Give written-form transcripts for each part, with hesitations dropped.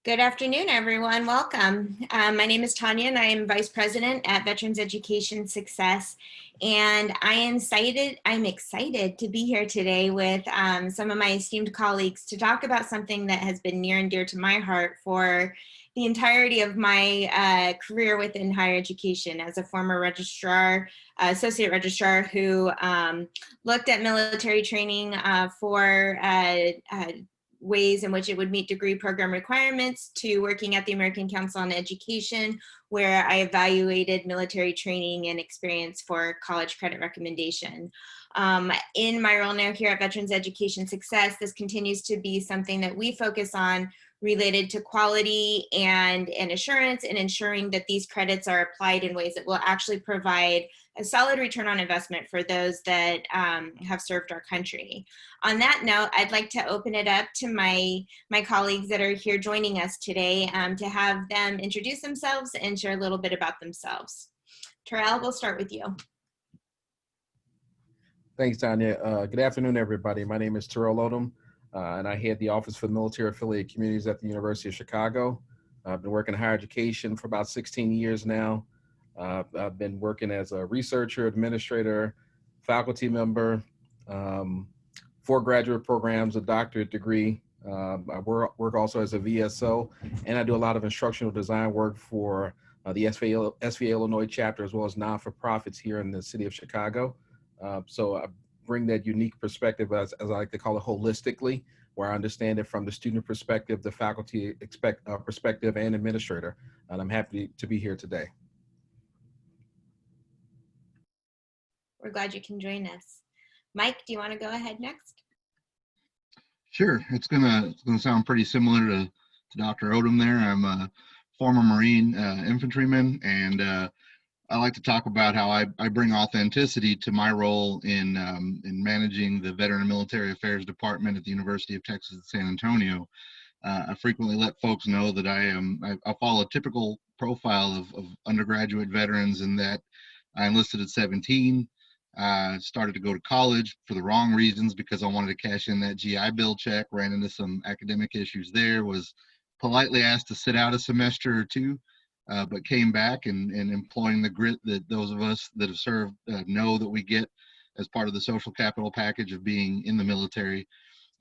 Good afternoon, everyone. Welcome. My name is Tanya, and I am Vice President at Veterans Education Success. And I'm excited to be here today with some of my esteemed colleagues to talk about something that has been near and dear to my heart for the entirety of my career within higher education as a former registrar, associate registrar who looked at military training for ways in which it would meet degree program requirements, to working at the American Council on Education, where I evaluated military training and experience for college credit recommendation. In my role now here at Veterans Education Success, this continues to be something that we focus on related to quality and assurance, and ensuring that these credits are applied in ways that will actually provide a solid return on investment for those that have served our country. On that note, I'd like to open it up to my colleagues that are here joining us today to have them introduce themselves and share a little bit about themselves. Terrell, we'll start with you. Thanks, Tanya. Good afternoon, everybody. My name is Terrell Odom, and I head the Office for Military Affiliated Communities at the University of Chicago. I've been working in higher education for about 16 years now. I've been working as a researcher, administrator, faculty member, 4 graduate programs, a doctorate degree. I work also as a VSO, and I do a lot of instructional design work for the SVA Illinois chapter, as well as non-for-profits here in the city of Chicago. So I bring that unique perspective, as I like to call it, holistically, where I understand it from the student perspective, the faculty perspective, and administrator. And I'm happy to be here today. We're glad you can join us. Mike, do you want to go ahead next? Sure. It's gonna sound pretty similar to Dr. Odom there. I'm a former Marine infantryman, and I like to talk about how I bring authenticity to my role in managing the Veteran and Military Affairs Department at the University of Texas at San Antonio. I frequently let folks know that I follow a typical profile of undergraduate veterans, in that I enlisted at 17. Started to go to college for the wrong reasons, because I wanted to cash in that GI Bill check, ran into some academic issues there, was politely asked to sit out a semester or two, but came back and employing the grit that those of us that have served know that we get as part of the social capital package of being in the military.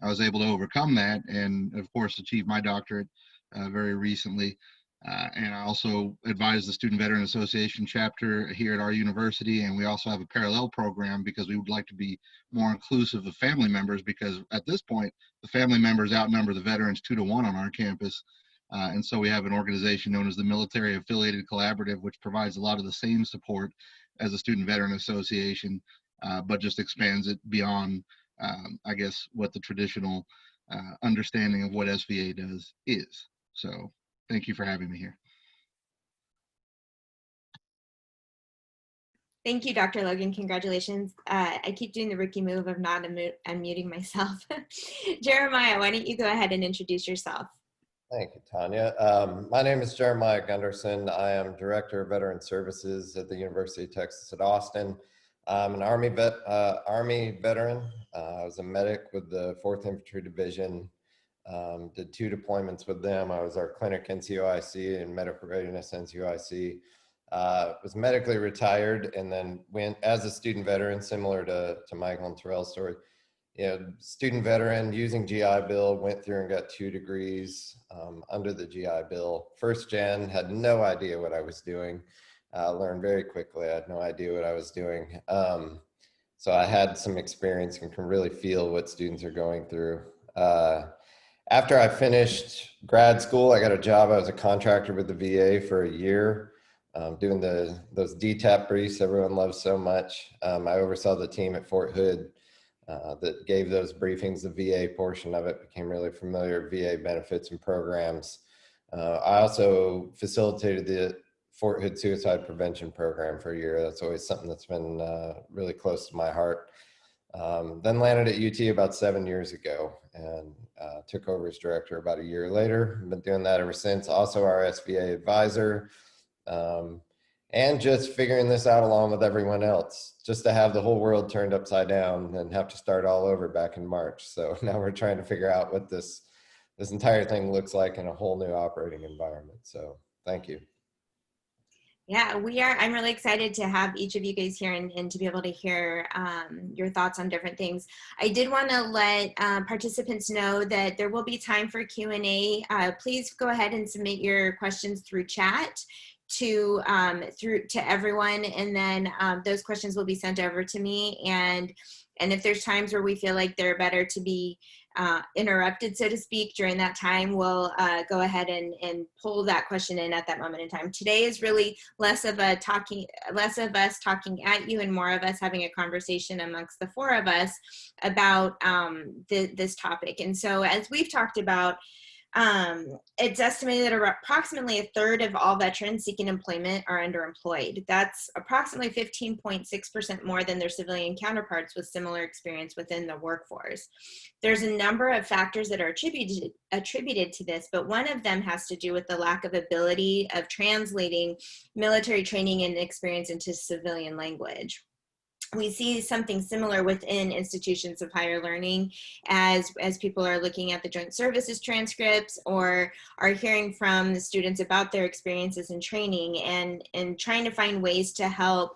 I was able to overcome that and, of course, achieve my doctorate very recently. And I also advise the Student Veteran Association chapter here at our university, and we also have a parallel program because we would like to be more inclusive of family members, because at this point, the family members outnumber the veterans 2-to-1 on our campus. And so we have an organization known as the Military Affiliated Collaborative, which provides a lot of the same support as the Student Veteran Association, but just expands it beyond, I guess, what the traditional understanding of what SVA does is. So thank you for having me here. Thank you, Dr. Logan. Congratulations. I keep doing the rookie move of not unmuting myself. Jeremiah, why don't you go ahead and introduce yourself? Thank you, Tanya. My name is Jeremiah Gunderson. I am Director of Veteran Services at the University of Texas at Austin. I'm an Army veteran. I was a medic with the 4th Infantry Division. Did 2 deployments with them. I was our clinic NCOIC and medical readiness NCOIC. Was medically retired, and then went as a student veteran, similar to Michael and Terrell's story. Student veteran using GI Bill, went through and got 2 degrees under the GI Bill. First gen, had no idea what I was doing. Learned very quickly. I had no idea what I was doing. So I had some experience and can really feel what students are going through. After I finished grad school, I got a job. I was a contractor with the VA for a year, doing those DTAP briefs everyone loves so much. I oversaw the team at Fort Hood that gave those briefings. The VA portion of it, became really familiar with VA benefits and programs. I also facilitated the Fort Hood Suicide Prevention Program for a year. That's always something that's been really close to my heart. Then landed at UT about 7 years ago, and took over as director about a year later. Been doing that ever since. Also our SVA advisor, and just figuring this out along with everyone else, just to have the whole world turned upside down and have to start all over back in March. So now we're trying to figure out what this this entire thing looks like in a whole new operating environment. So thank you. Yeah, we are. I'm really excited to have each of you guys here and to be able to hear your thoughts on different things. I did want to let participants know that there will be time for Q&A. Please go ahead and submit your questions through chat to everyone, and then those questions will be sent over to me. And if there's times where we feel like they're better to be interrupted, so to speak, during that time, we'll go ahead and pull that question in at that moment in time. Today is really less of us talking at you and more of us having a conversation amongst the four of us about this topic. And so, as we've talked about, it's estimated that approximately a third of all veterans seeking employment are underemployed. That's approximately 15.6% more than their civilian counterparts with similar experience within the workforce. There's a number of factors that are attributed to this, but one of them has to do with the lack of ability of translating military training and experience into civilian language. We see something similar within institutions of higher learning as people are looking at the joint services transcripts or are hearing from the students about their experiences in training and trying to find ways to help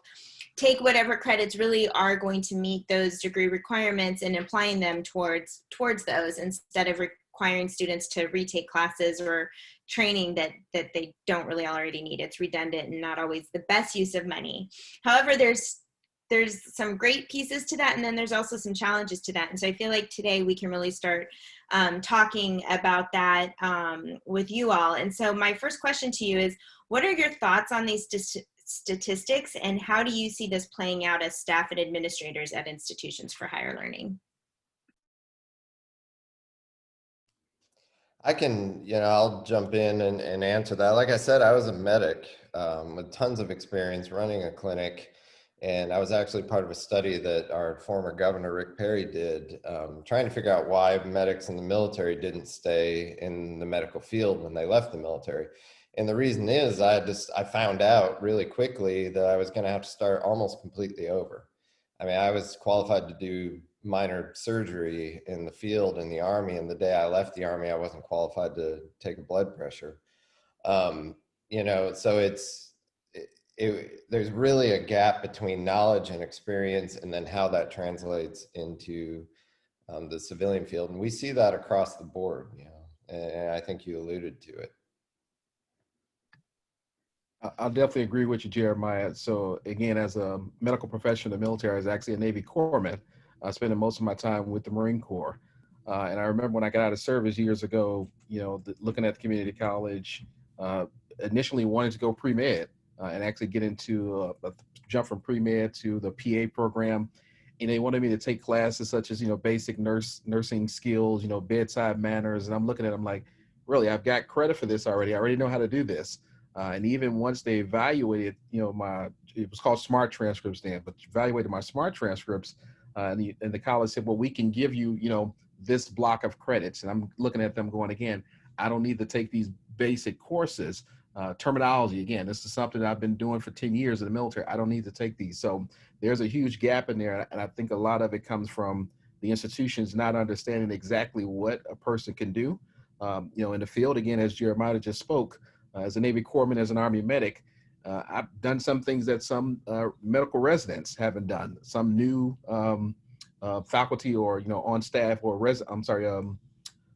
take whatever credits really are going to meet those degree requirements and applying them towards those instead of requiring students to retake classes or training that they don't really already need. It's redundant and not always the best use of money. However, there's some great pieces to that, and then there's also some challenges to that. And so I feel like today we can really start talking about that with you all. And so my first question to you is, what are your thoughts on these statistics, and how do you see this playing out as staff and administrators at institutions for higher learning? I can, I'll jump in and answer that. Like I said, I was a medic with tons of experience running a clinic. And I was actually part of a study that our former governor, Rick Perry, did, trying to figure out why medics in the military didn't stay in the medical field when they left the military. And the reason is I found out really quickly that I was going to have to start almost completely over. I mean, I was qualified to do minor surgery in the field in the Army, and the day I left the Army, I wasn't qualified to take a blood pressure. So there's really a gap between knowledge and experience and then how that translates into the civilian field. And we see that across the board, and I think you alluded to it. I'll definitely agree with you, Jeremiah. So again, as a medical professional in the military, I was actually a Navy corpsman, spending most of my time with the Marine Corps. And I remember when I got out of service years ago, looking at the community college, initially wanted to go pre-med. And actually get into jump from pre-med to the PA program. And they wanted me to take classes such as, basic nursing skills, bedside manners. And I'm looking at them like, really, I've got credit for this already. I already know how to do this. And even once they evaluated, it was called SMART transcripts then, but evaluated my SMART transcripts, and the college said, well, we can give you, this block of credits. And I'm looking at them going, again, I don't need to take these basic courses. Terminology, again, this is something that I've been doing for 10 years in the military. I don't need to take these. So there's a huge gap in there. And I think a lot of it comes from the institutions not understanding exactly what a person can do. In the field, again, as Jeremiah just spoke, as a Navy corpsman, as an Army medic, I've done some things that some medical residents haven't done. Some new faculty or, on staff or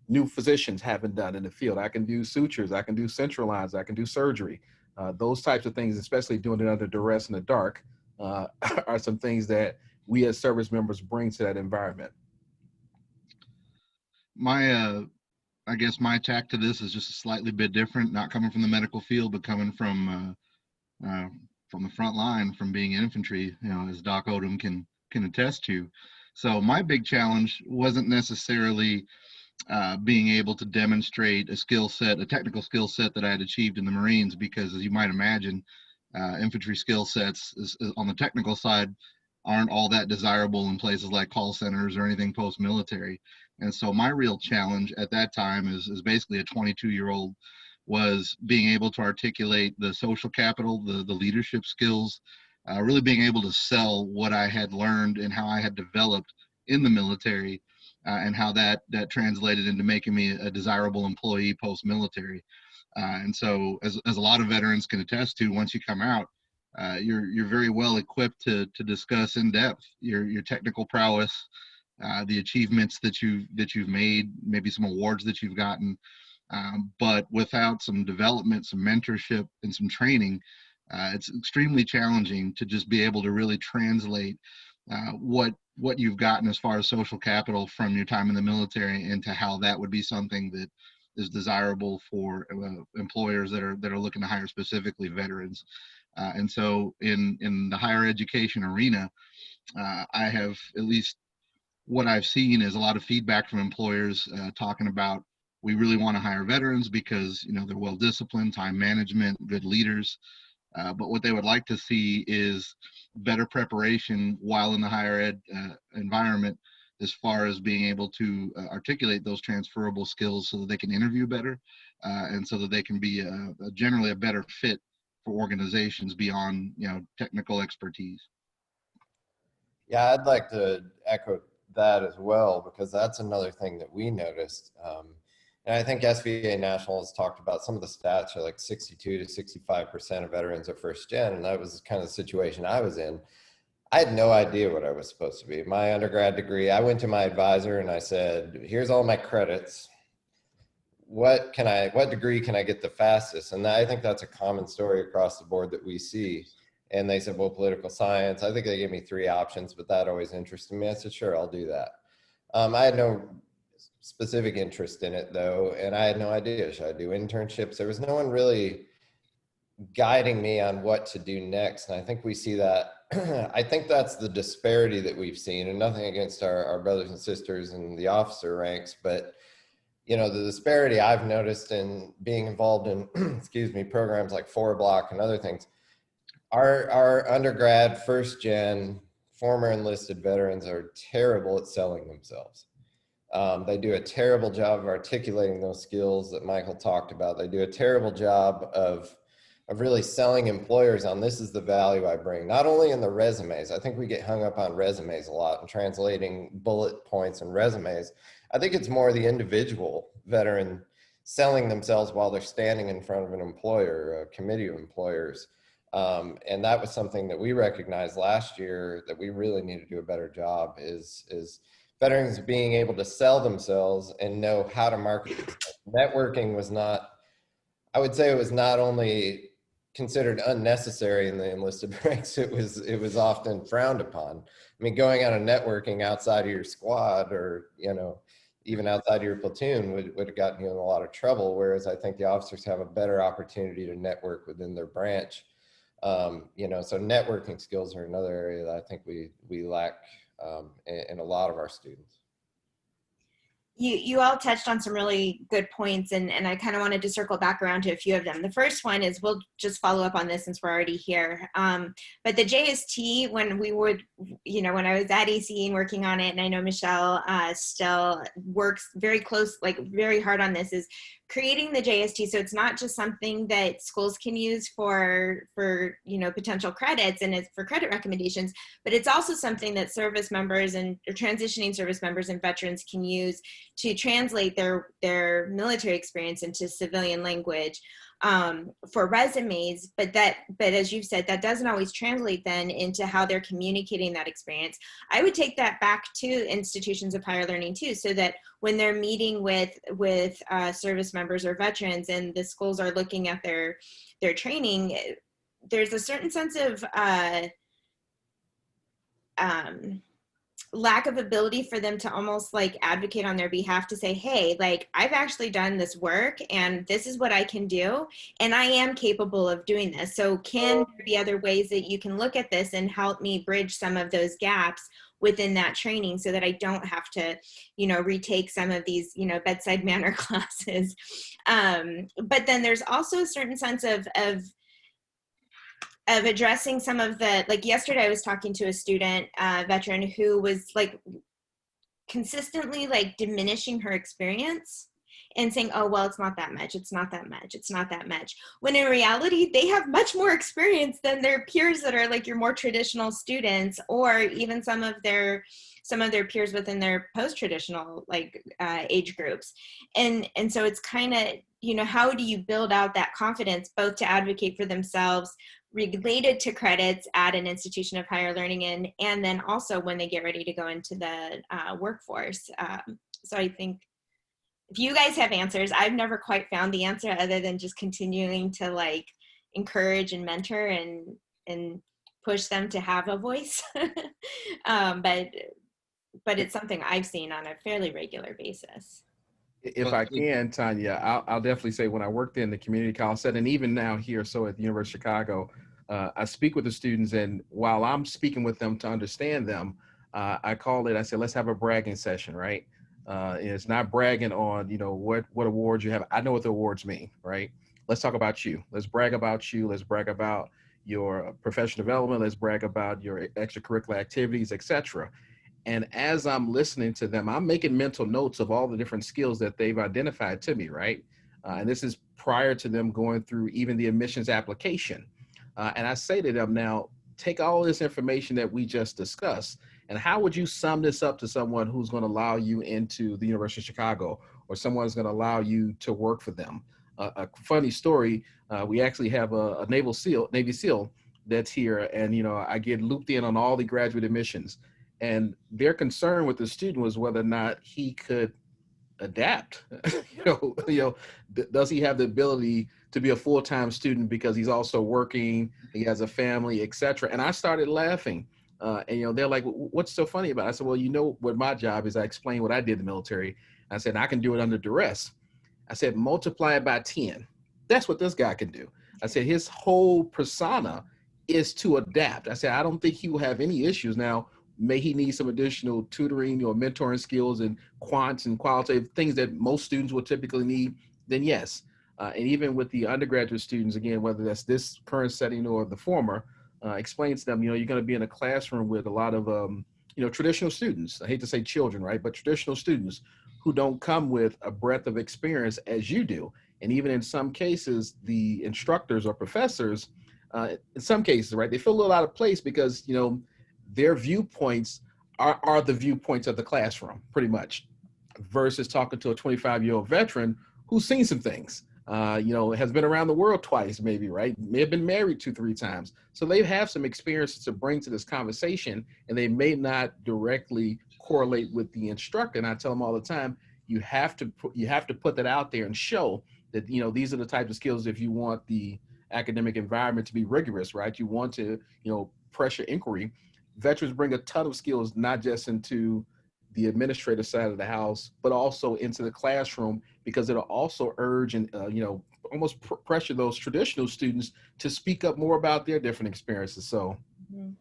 new physicians haven't done in the field. I can do sutures, I can do central lines, I can do surgery. Those types of things, especially doing it under duress in the dark, are some things that we as service members bring to that environment. I guess my attack to this is just a slightly bit different, not coming from the medical field, but coming from the front line, from being in infantry, as Doc Odom can attest to. So my big challenge wasn't necessarily being able to demonstrate a technical skill set that I had achieved in the Marines, because as you might imagine, infantry skill sets is on the technical side aren't all that desirable in places like call centers or anything post-military. And so my real challenge at that time is basically a 22-year-old was being able to articulate the social capital, the leadership skills, really being able to sell what I had learned and how I had developed in the military and how that translated into making me a desirable employee post-military. And so, as a lot of veterans can attest to, once you come out, you're very well equipped to discuss in depth your technical prowess, the achievements that you've made, maybe some awards that you've gotten, but without some development, some mentorship, and some training, it's extremely challenging to just be able to really translate what you've gotten as far as social capital from your time in the military into how that would be something that is desirable for employers that are looking to hire specifically veterans. And so in the higher education arena, I have, at least what I've seen, is a lot of feedback from employers talking about, we really want to hire veterans because they're well disciplined, time management, good leaders. But what they would like to see is better preparation while in the higher ed environment, as far as being able to articulate those transferable skills so that they can interview better, and so that they can be generally a better fit for organizations beyond technical expertise. Yeah, I'd like to echo that as well, because that's another thing that we noticed. And I think SVA National has talked about some of the stats are like 62 to 65% of veterans are first gen. And that was kind of the situation I was in. I had no idea what I was supposed to be. My undergrad degree, I went to my advisor and I said, here's all my credits. What degree can I get the fastest? And I think that's a common story across the board that we see. And they said, well, political science. I think they gave me 3 options, but that always interested me. I said, sure, I'll do that. I had no specific interest in it though, and I had no idea, should I do internships? There was no one really guiding me on what to do next. And I think we see that, I think that's the disparity that we've seen, and nothing against our brothers and sisters in the officer ranks, but the disparity I've noticed in being involved in, excuse me, programs like 4Block and other things. Our undergrad, first gen, former enlisted veterans are terrible at selling themselves. They do a terrible job of articulating those skills that Michael talked about. They do a terrible job of really selling employers on, this is the value I bring, not only in the resumes. I think we get hung up on resumes a lot and translating bullet points and resumes. I think it's more the individual veteran selling themselves while they're standing in front of an employer, a committee of employers. And that was something that we recognized last year that we really need to do a better job is veterans being able to sell themselves and know how to market themselves. Networking was not, I would say it was not only considered unnecessary in the enlisted ranks, it was often frowned upon. I mean, going out and networking outside of your squad or, even outside of your platoon would have gotten you in a lot of trouble. Whereas I think the officers have a better opportunity to network within their branch. So networking skills are another area that I think we lack in a lot of our students. You all touched on some really good points, and I kind of wanted to circle back around to a few of them. The first one is, we'll just follow up on this since we're already here. But the JST, when we would, when I was at ACE and working on it, and I know Michelle still works very hard on this, is creating the JST so it's not just something that schools can use for potential credits and it's for credit recommendations, but it's also something that service members and transitioning service members and veterans can use to translate their military experience into civilian language for resumes. But as you've said, that doesn't always translate then into how they're communicating that experience. I would take that back to institutions of higher learning too, so that when they're meeting with service members or veterans and the schools are looking at their training, there's a certain sense of lack of ability for them to almost like advocate on their behalf to say, hey, like, I've actually done this work and this is what I can do, and I am capable of doing this. So can there be other ways that you can look at this and help me bridge some of those gaps within that training so that I don't have to, retake some of these, bedside manner classes. But then there's also a certain sense of addressing some of the, like yesterday I was talking to a student veteran who was like consistently like diminishing her experience and saying, oh, well, it's not that much, it's not that much, it's not that much. When in reality, they have much more experience than their peers that are like your more traditional students, or even some of their some of their peers within their post-traditional age groups. And so it's kind of, you know, how do you build out that confidence both to advocate for themselves related to credits at an institution of higher learning and then also when they get ready to go into the workforce. So I think if you guys have answers, I've never quite found the answer other than just continuing to like encourage and mentor and push them to have a voice. But it's something I've seen on a fairly regular basis. If I can, Tanya, I'll definitely say when I worked in the community college setting, even now here, so at the University of Chicago, I speak with the students, and while I'm speaking with them to understand them, I said, let's have a bragging session, right? And it's not bragging on, you know, what awards you have. I know what the awards mean, right? Let's talk about you. Let's brag about you. Let's brag about your professional development. Let's brag about your extracurricular activities, etc. And as I'm listening to them, I'm making mental notes of all the different skills that they've identified to me, right? And this is prior to them going through even the admissions application. And I say to them, now, take all this information that we just discussed, and how would you sum this up to someone who's going to allow you into the University of Chicago, or someone's going to allow you to work for them? A funny story, we actually have a Navy SEAL that's here, and, you know, I get looped in on all the graduate admissions. And their concern with the student was whether or not he could adapt. Does he have the ability to be a full-time student because he's also working, he has a family, etc. And I started laughing. And, you know, they're like, what's so funny about it? I said, well, you know what my job is? I explained what I did in the military. I said, I can do it under duress. I said, multiply it by 10. That's what this guy can do. I said, his whole persona is to adapt. I said, I don't think he will have any issues. Now, may he need some additional tutoring or mentoring skills and quants and qualitative things that most students will typically need, then yes. And even with the undergraduate students, again, whether that's this current setting or the former, explain to them, you know, you're going to be in a classroom with a lot of, you know, traditional students. I hate to say children, right? But traditional students who don't come with a breadth of experience as you do. And even in some cases, the instructors or professors, in some cases, right, they feel a little out of place because, you know, their viewpoints are the viewpoints of the classroom, pretty much, versus talking to a 25-year-old veteran who's seen some things, you know, has been around the world twice, maybe, right? May have been married 2-3 times. So they have some experiences to bring to this conversation, and they may not directly correlate with the instructor. And I tell them all the time, you have to put that out there and show that, you know, these are the types of skills if you want the academic environment to be rigorous, right? You want to, you know, pressure inquiry. Veterans bring a ton of skills, not just into the administrative side of the house, but also into the classroom, because it'll also urge and, you know, almost pressure those traditional students to speak up more about their different experiences. So. Mm-hmm.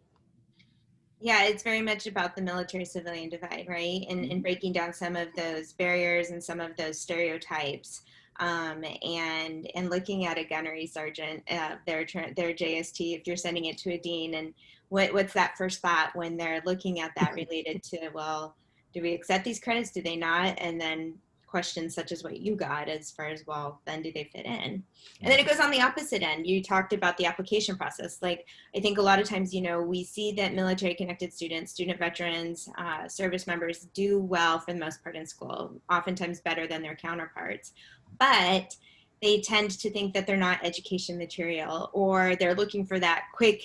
Yeah, it's very much about the military civilian divide, right? And breaking down some of those barriers and some of those stereotypes. And looking at a gunnery sergeant, their JST, if you're sending it to a dean, and what's that first thought when they're looking at that related to, well, do we accept these credits? Do they not? And then questions such as what you got as far as, well, then do they fit in? And then it goes on the opposite end. You talked about the application process. Like, I think a lot of times, you know, we see that military connected students, student veterans, service members do well for the most part in school, oftentimes better than their counterparts. But they tend to think that they're not education material, or they're looking for that quick,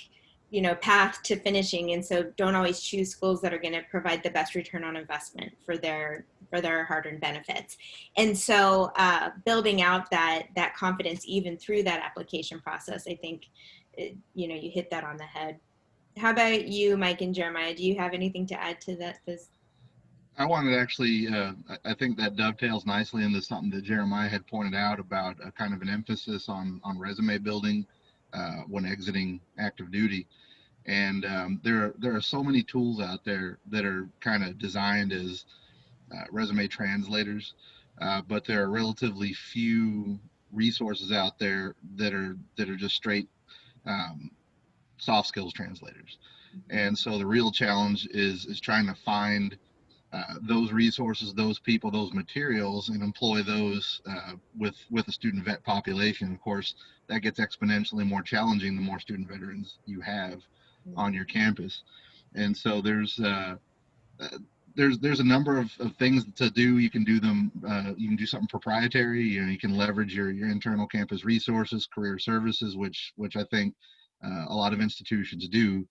you know, path to finishing, and so don't always choose schools that are going to provide the best return on investment for their hard-earned benefits. And so building out that confidence even through that application process, I think, you know, you hit that on the head. How about you, Mike and Jeremiah? Do you have anything to add to that? I wanted to actually, I think that dovetails nicely into something that Jeremiah had pointed out about a kind of an emphasis on resume building when exiting active duty. And there are so many tools out there that are kind of designed as resume translators, but there are relatively few resources out there that are just straight soft skills translators. And so the real challenge is trying to find those resources, those people, those materials, and employ those with a student vet population. Of course, that gets exponentially more challenging the more student veterans you have on your campus. And so there's there's a number of things to do. You can do them. You can do something proprietary. You can leverage your internal campus resources, career services, which I think a lot of institutions do.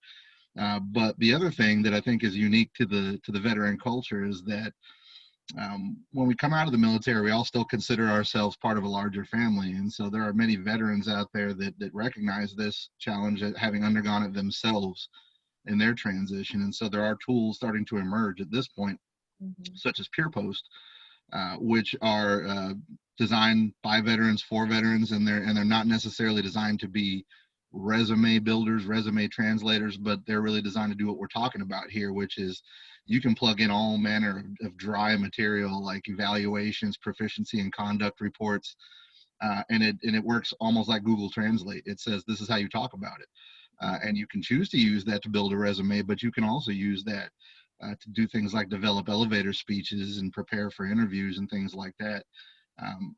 But the other thing that I think is unique to the veteran culture is that when we come out of the military, we all still consider ourselves part of a larger family. And so there are many veterans out there that recognize this challenge, having undergone it themselves in their transition. And so there are tools starting to emerge at this point, such as Peer Post, which are designed by veterans for veterans, and they're not necessarily designed to be resume builders, resume translators, but they're really designed to do what we're talking about here, which is you can plug in all manner of dry material like evaluations, proficiency and conduct reports, and it works almost like Google Translate. It says this is how you talk about it, and you can choose to use that to build a resume, but you can also use that to do things like develop elevator speeches and prepare for interviews and things like that.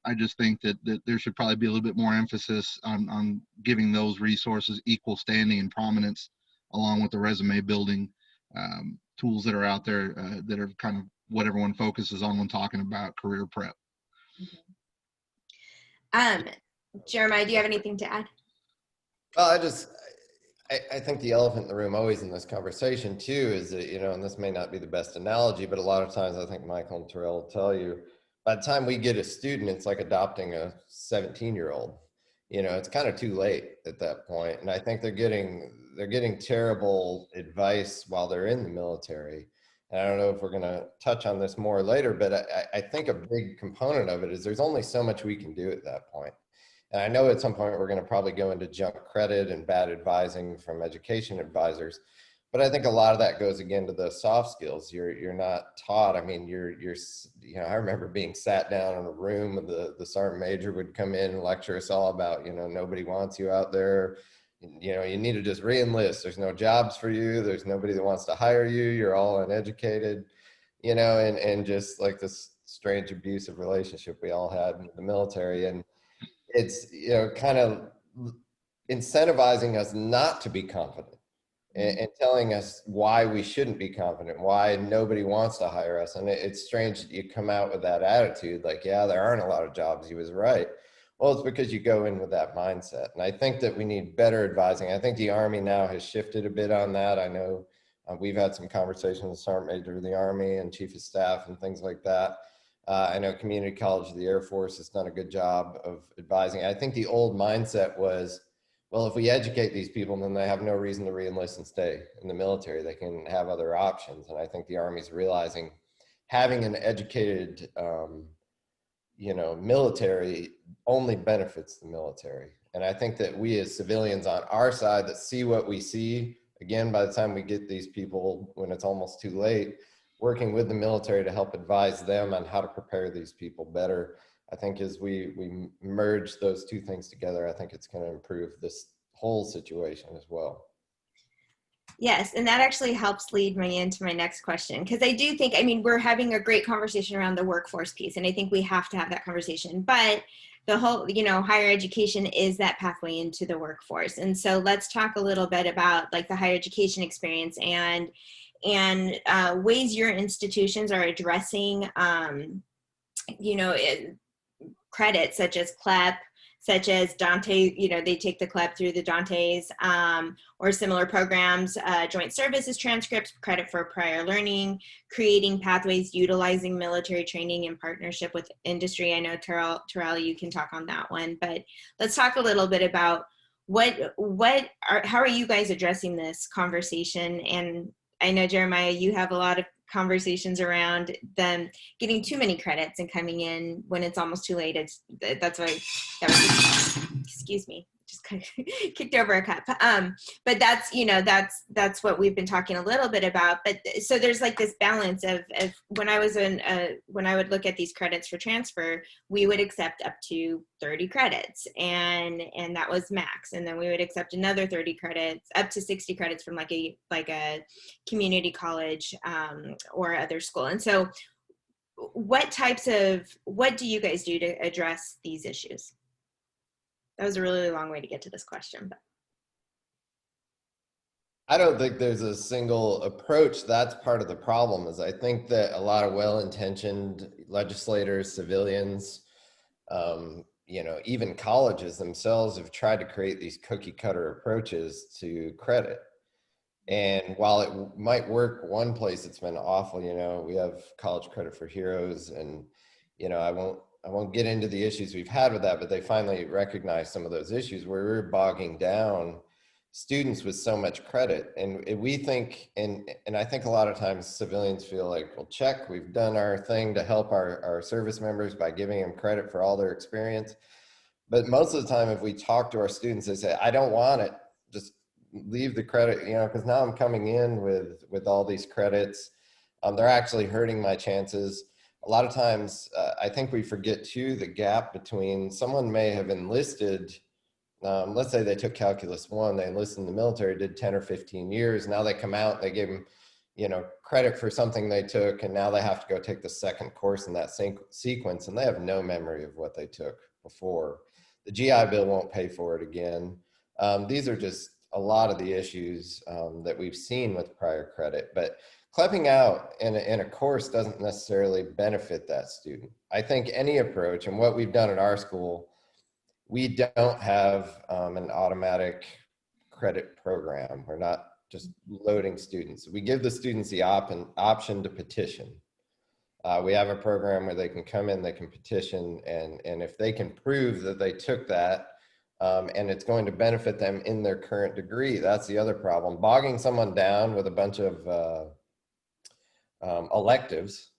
I just think that there should probably be a little bit more emphasis on giving those resources equal standing and prominence, along with the resume building tools that are out there that are kind of what everyone focuses on when talking about career prep. Jeremiah, do you have anything to add? Well, I think the elephant in the room always in this conversation too is that, and this may not be the best analogy, but a lot of times I think Michael and Terrell will tell you, by the time we get a student, it's like adopting a 17-year-old. It's kind of too late at that point. And I think they're getting terrible advice while they're in the military. And I don't know if we're going to touch on this more later, but I think a big component of it is there's only so much we can do at that point. And I know at some point we're going to probably go into junk credit and bad advising from education advisors, but I think a lot of that goes again to the soft skills. You're not taught. I mean, I remember being sat down in a room with the sergeant major would come in and lecture us all about, nobody wants you out there. You need to just re-enlist. There's no jobs for you. There's nobody that wants to hire you. You're all uneducated, and just like this strange abusive relationship we all had in the military. And it's, kind of incentivizing us not to be confident and telling us why we shouldn't be confident, why nobody wants to hire us. And it's strange that you come out with that attitude, like, yeah, there aren't a lot of jobs. He was right. Well, it's because you go in with that mindset. And I think that we need better advising. I think the Army now has shifted a bit on that. I know we've had some conversations with Sergeant Major of the Army and Chief of Staff and things like that. I know Community College of the Air Force has done a good job of advising. I think the old mindset was, well, if we educate these people, then they have no reason to re-enlist and stay in the military. They can have other options. And I think the Army's realizing having an educated, military only benefits the military. And I think that we as civilians on our side that see what we see, again, by the time we get these people, when it's almost too late, working with the military to help advise them on how to prepare these people better. I think as we merge those two things together, I think it's going to improve this whole situation as well. Yes, and that actually helps lead me into my next question, because I do think, we're having a great conversation around the workforce piece, and I think we have to have that conversation, but the whole, higher education is that pathway into the workforce. And so let's talk a little bit about like the higher education experience and ways your institutions are addressing, credits such as CLEP, such as Dante, they take the CLEP through the Dantes or similar programs, joint services transcripts, credit for prior learning, creating pathways, utilizing military training in partnership with industry. I know Terrell, you can talk on that one, but let's talk a little bit about how are you guys addressing this conversation? And I know, Jeremiah, you have a lot of conversations around them getting too many credits and coming in when it's almost too late. That's why that was, excuse me, just kind of kicked over a cup. But that's what we've been talking a little bit about. But so there's like this balance of when I would look at these credits for transfer, we would accept up to 30 credits and that was max. And then we would accept another 30 credits, up to 60 credits from like a community college or other school. And so what do you guys do to address these issues? That was a really long way to get to this question, but. I don't think there's a single approach. That's part of the problem. Is I think that a lot of well-intentioned legislators, civilians, even colleges themselves have tried to create these cookie cutter approaches to credit. And while it might work one place, it's been awful. We have college credit for heroes, and I won't get into the issues we've had with that, but they finally recognized some of those issues where we're bogging down students with so much credit. And we think, and I think a lot of times civilians feel like, well, check, we've done our thing to help our service members by giving them credit for all their experience. But most of the time, if we talk to our students, they say, I don't want it. Just leave the credit, because now I'm coming in with all these credits. They're actually hurting my chances. A lot of times, I think we forget too, the gap between someone may have enlisted, let's say they took Calculus 1, they enlisted in the military, did 10 or 15 years. Now they come out, they gave them, credit for something they took, and now they have to go take the second course in that same sequence, and they have no memory of what they took before. The GI Bill won't pay for it again. These are just a lot of the issues that we've seen with prior credit, but clipping out in a course doesn't necessarily benefit that student. I think any approach, and what we've done at our school, we don't have an automatic credit program. We're not just loading students. We give the students the option to petition. We have a program where they can come in, they can petition, and if they can prove that they took that, and it's going to benefit them in their current degree, that's the other problem. Bogging someone down with a bunch of electives.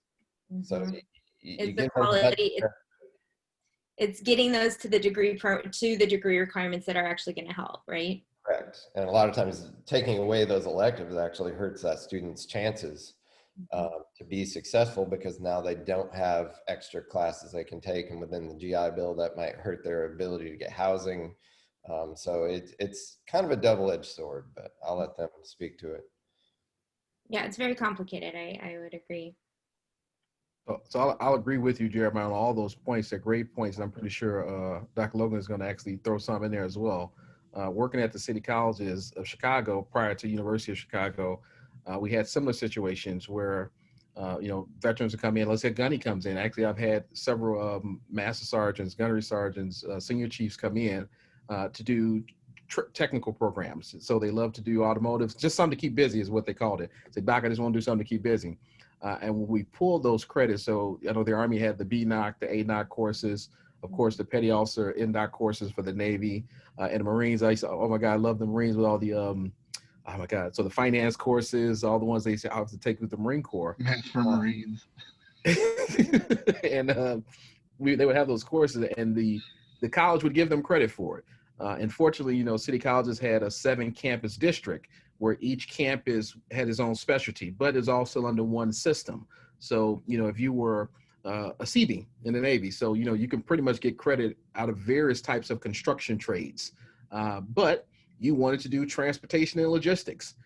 Mm-hmm. So you the give quality. It's getting those to the degree requirements that are actually going to help, right? Correct. And a lot of times taking away those electives actually hurts that student's chances to be successful, because now they don't have extra classes they can take, and within the GI Bill that might hurt their ability to get housing. So it's kind of a double-edged sword, but I'll let them speak to it. Yeah, it's very complicated. I would agree. So I'll agree with you, Jeremiah, on all those points. They're great points, and I'm pretty sure Dr. Logan is going to actually throw some in there as well. Working at the City Colleges of Chicago prior to University of Chicago, we had similar situations where, veterans would come in. Let's say Gunny comes in. Actually, I've had several master sergeants, gunnery sergeants, senior chiefs come in to do technical programs. So they love to do automotive, just something to keep busy is what they called it. Say, Doc, I just want to do something to keep busy. And when we pulled those credits, so I know the Army had the BNOC, the ANOC courses, of course, the Petty Officer NDOC courses for the Navy, and the Marines. I used to, oh my God, I love the Marines with all the, oh my God. So the finance courses, all the ones they say I have to take with the Marine Corps. Math for Marines. And they would have those courses, and the college would give them credit for it. Unfortunately, City Colleges had a 7-campus district where each campus had its own specialty, but is all still under one system. So, if you were a CB in the Navy, so, you can pretty much get credit out of various types of construction trades. But you wanted to do transportation and logistics.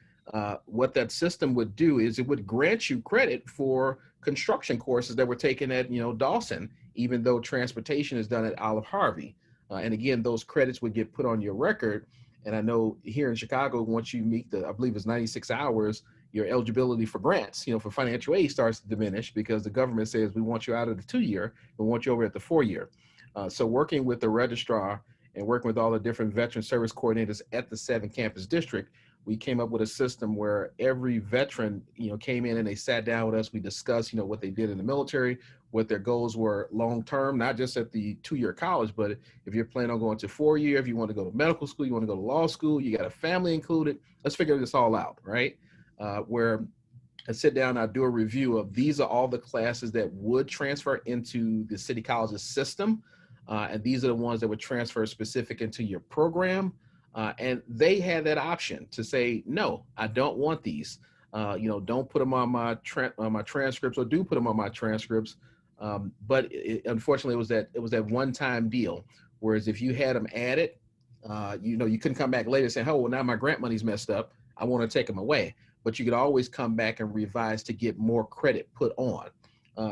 What that system would do is it would grant you credit for construction courses that were taken at, Dawson, even though transportation is done at Olive Harvey. And again, those credits would get put on your record. And I know here in Chicago, once you meet I believe it's 96 hours, your eligibility for grants, for financial aid starts to diminish, because the government says we want you out of the 2-year, we want you over at the 4-year. So working with the registrar and working with all the different veteran service coordinators at the 7-campus district, we came up with a system where every veteran, came in and they sat down with us. We discussed, what they did in the military, what their goals were long-term, not just at the 2-year college, but if you're planning on going to 4-year, if you want to go to medical school, you want to go to law school, you got a family included, let's figure this all out, right? Where I sit down, I do a review of these are all the classes that would transfer into the City Colleges system. And these are the ones that would transfer specific into your program. And they had that option to say, no, I don't want these. Don't put them on my transcripts, or do put them on my transcripts. But unfortunately, it was that one-time deal. Whereas if you had them added, you couldn't come back later and say, oh, well, now my grant money's messed up, I want to take them away. But you could always come back and revise to get more credit put on.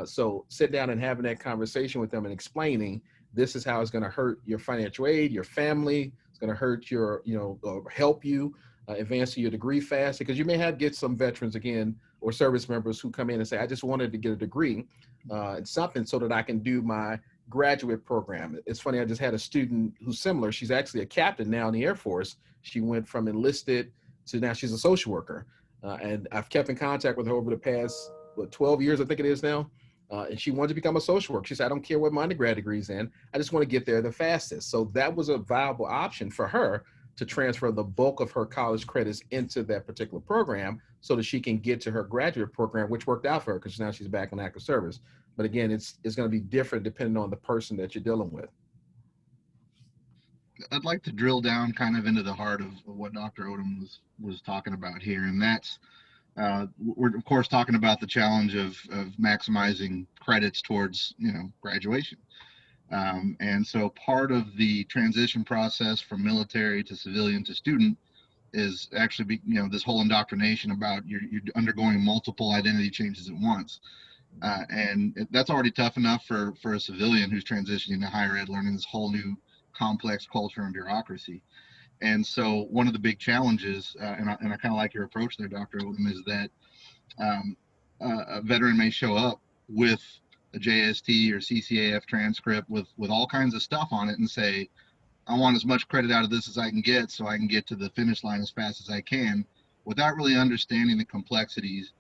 So sit down and having that conversation with them and explaining this is how it's going to hurt your financial aid, your family. It's going to hurt your, help you. advancing your degree faster, because you may get some veterans again or service members who come in and say, I just wanted to get a degree in something so that I can do my graduate program. It's funny, I just had a student who's similar. She's actually a captain now in the Air Force. She went from enlisted to now she's a social worker. And I've kept in contact with her over the past 12 years, I think it is now. And she wanted to become a social worker. She said, I don't care what my undergrad degree is in. I just want to get there the fastest. So that was a viable option for her to transfer the bulk of her college credits into that particular program so that she can get to her graduate program, which worked out for her because now she's back in active service. But again, it's going to be different depending on the person that you're dealing with. I'd like to drill down kind of into the heart of what Dr. Odom was talking about here, and that's we're of course talking about the challenge of maximizing credits towards graduation, and so part of the transition process from military to civilian to student is actually this whole indoctrination about you're undergoing multiple identity changes at once, and that's already tough enough for a civilian who's transitioning to higher ed, learning this whole new complex culture and bureaucracy. And so one of the big challenges, and I kind of like your approach there, Dr. Odom, is that a veteran may show up with a JST or CCAF transcript with all kinds of stuff on it and say, I want as much credit out of this as I can get so I can get to the finish line as fast as I can, without really understanding the complexities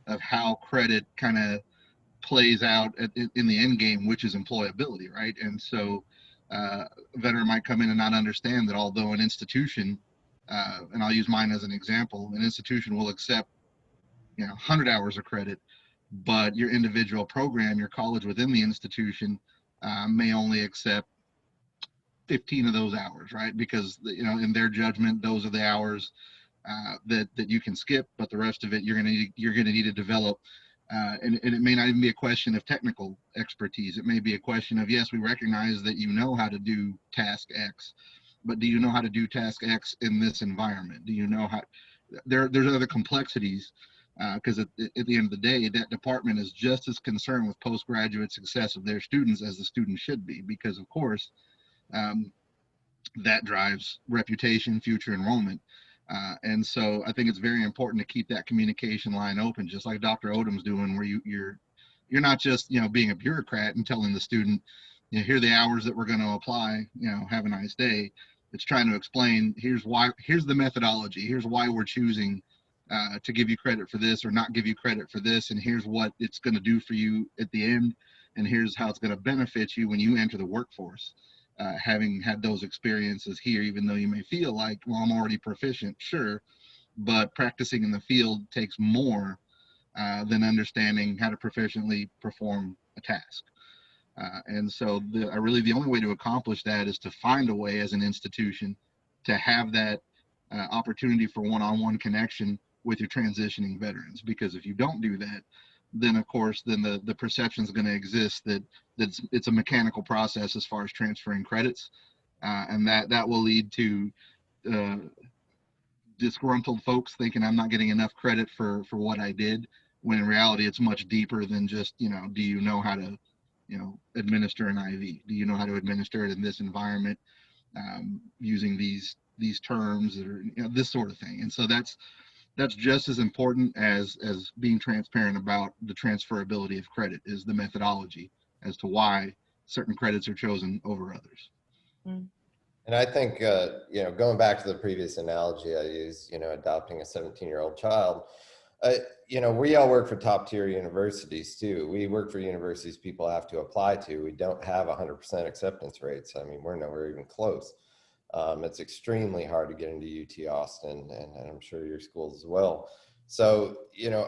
of how credit kind of plays out in the end game, which is employability, right? And so a veteran might come in and not understand that although an institution, and I'll use mine as an example, an institution will accept 100 hours of credit, but your individual program, your college within the institution, may only accept 15 of those hours, right? Because in their judgment, those are the hours that you can skip, but the rest of it you're gonna need to develop. And it may not even be a question of technical expertise. It may be a question of, yes, we recognize that you know how to do task X, but do you know how to do task X in this environment? Do you know how? There's other complexities, because at the end of the day, that department is just as concerned with postgraduate success of their students as the students should be, because of course, that drives reputation, future enrollment. And so I think it's very important to keep that communication line open, just like Dr. Odom's doing, where you're not just being a bureaucrat and telling the student, here are the hours that we're going to apply, have a nice day. It's trying to explain, here's the methodology, here's why we're choosing to give you credit for this or not give you credit for this, and here's what it's going to do for you at the end, and here's how it's going to benefit you when you enter the workforce. Having had those experiences here, even though you may feel like, well, I'm already proficient, sure, but practicing in the field takes more than understanding how to proficiently perform a task. And so really the only way to accomplish that is to find a way as an institution to have that opportunity for one-on-one connection with your transitioning veterans. Because if you don't do that, then of course, then the perception is going to exist that it's a mechanical process as far as transferring credits, and that will lead to disgruntled folks thinking I'm not getting enough credit for what I did, when in reality it's much deeper than just do you know how to administer an IV? Do you know how to administer it in this environment, using these terms, or this sort of thing? And so that's just as important as being transparent about the transferability of credit, is the methodology as to why certain credits are chosen over others. And I think, going back to the previous analogy I used, adopting a 17-year-old child, we all work for top tier universities too. We work for universities people have to apply to. We don't have 100% acceptance rates. I mean, we're nowhere even close. It's extremely hard to get into UT Austin, and I'm sure your schools as well. So,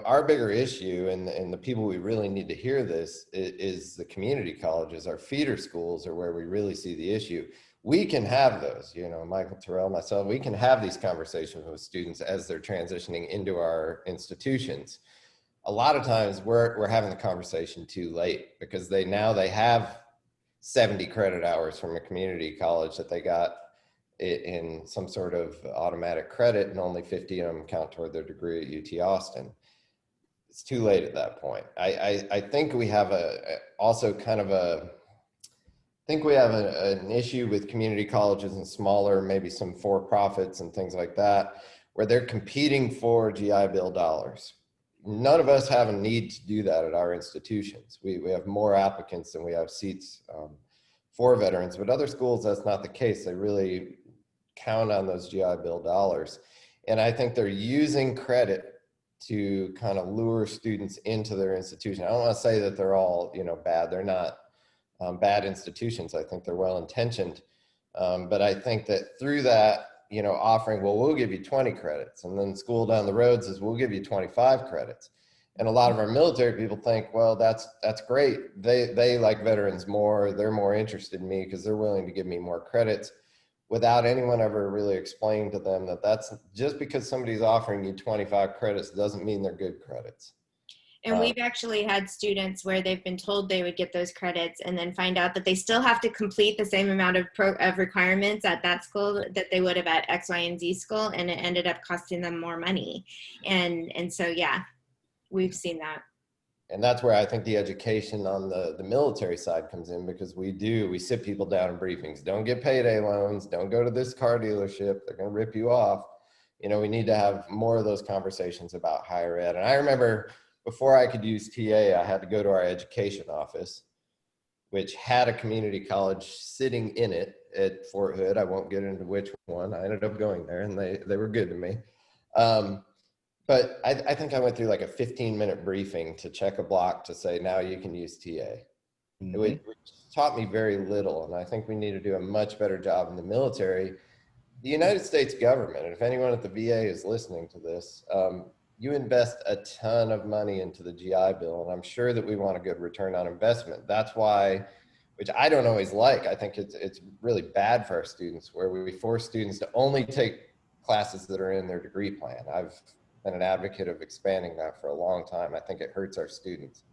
our bigger issue, and the people we really need to hear this, is the community colleges. Our feeder schools are where we really see the issue. We can have those, Michael, Terrell, myself, we can have these conversations with students as they're transitioning into our institutions. A lot of times we're having the conversation too late, because they have 70 credit hours from a community college that they got in some sort of automatic credit, and only 50 of them count toward their degree at UT Austin. It's too late at that point. I think we have an issue with community colleges and smaller, maybe some for-profits and things like that, where they're competing for GI Bill dollars. None of us have a need to do that at our institutions. We have more applicants than we have seats for veterans, but other schools, that's not the case. They really count on those GI Bill dollars. And I think they're using credit to kind of lure students into their institution. I don't want to say that they're all, bad. They're not bad institutions. I think they're well-intentioned. But I think that through that, offering, well, we'll give you 20 credits. And then school down the road says, we'll give you 25 credits. And a lot of our military people think, well, that's great. They like veterans more. They're more interested in me because they're willing to give me more credits, without anyone ever really explaining to them that that's just because somebody's offering you 25 credits doesn't mean they're good credits. And we've actually had students where they've been told they would get those credits and then find out that they still have to complete the same amount of requirements at that school that they would have at X, Y, and Z school, and it ended up costing them more money. And so, yeah, we've seen that. And that's where I think the education on the military side comes in, because we sit people down in briefings. Don't get payday loans. Don't go to this car dealership. They're going to rip you off. We need to have more of those conversations about higher ed. And I remember before I could use TA, I had to go to our education office, which had a community college sitting in it at Fort Hood. I won't get into which one. I ended up going there, and they were good to me. But I think I went through like a 15-minute briefing to check a block to say, now you can use TA. Mm-hmm. It taught me very little, and I think we need to do a much better job in the military. The United States government, and if anyone at the VA is listening to this, you invest a ton of money into the GI Bill, and I'm sure that we want a good return on investment. That's why, which I don't always like, I think it's really bad for our students, where we force students to only take classes that are in their degree plan. I've been an advocate of expanding that for a long time. I think it hurts our students.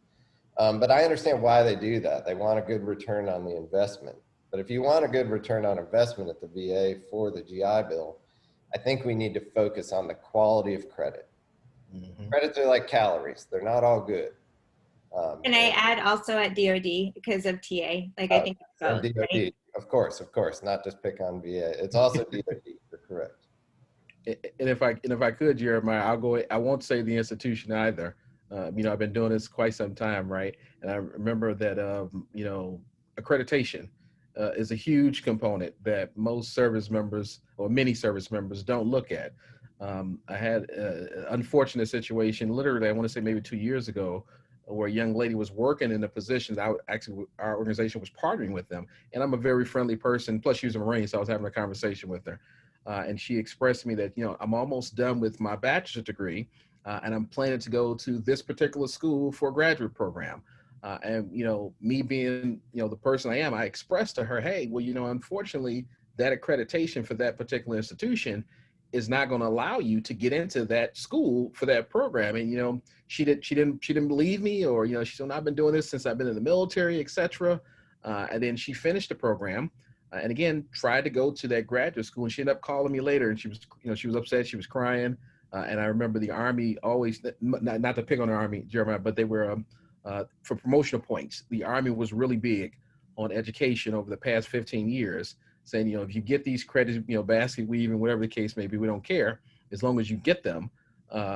But I understand why they do that. They want a good return on the investment. But if you want a good return on investment at the VA for the GI Bill, I think we need to focus on the quality of credit. Mm-hmm. Credits are like calories. They're not all good. Can I add also at DOD because of TA? Like, I think it's both, DOD, right? of course, not just pick on VA. It's also DOD, you're correct. And if I could, Jeremiah, I won't say the institution either. I've been doing this quite some time, right? And I remember that, accreditation is a huge component that most service members, or many service members, don't look at. I had an unfortunate situation, literally, I want to say maybe 2 years ago, where a young lady was working in a position that our organization was partnering with them. And I'm a very friendly person, plus she was a Marine, so I was having a conversation with her. And she expressed to me that, I'm almost done with my bachelor's degree, and I'm planning to go to this particular school for a graduate program. And me being, the person I am, I expressed to her, hey, well, unfortunately, that accreditation for that particular institution is not going to allow you to get into that school for that program. And, she didn't believe me, or, she said, I've been doing this since I've been in the military, et cetera. And then she finished the program. And again, tried to go to that graduate school, and she ended up calling me later, and she was upset, she was crying. And I remember the Army always, not to pick on the Army, Jeremiah, but they were, for promotional points, the Army was really big on education over the past 15 years, saying, if you get these credits, basket weaving, whatever the case may be, we don't care. As long as you get them,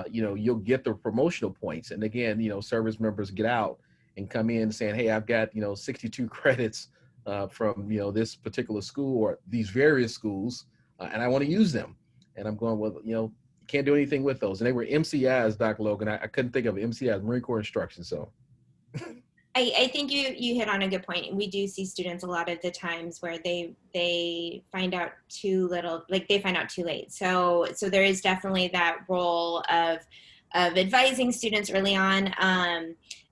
you'll get the promotional points. And again, service members get out and come in saying, hey, I've got, 62 credits from this particular school or these various schools, and I want to use them. And I'm going, well, can't do anything with those. And they were MCIs, Dr. Logan. I couldn't think of MCIs, Marine Corps Instruction. So I think you hit on a good point. We do see students a lot of the times where they find out too little, like they find out too late. So there is definitely that role of advising students early on.